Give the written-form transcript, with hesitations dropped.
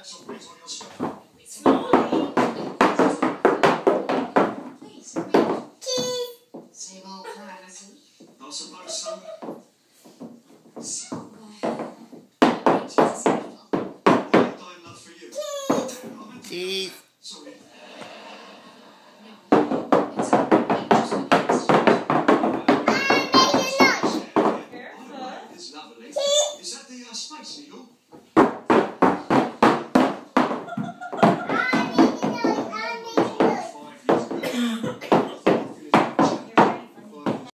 Slowly. Please, same old privacy. Not suppose so. So, reach is simple. I'm not for you. Cheese. Sorry.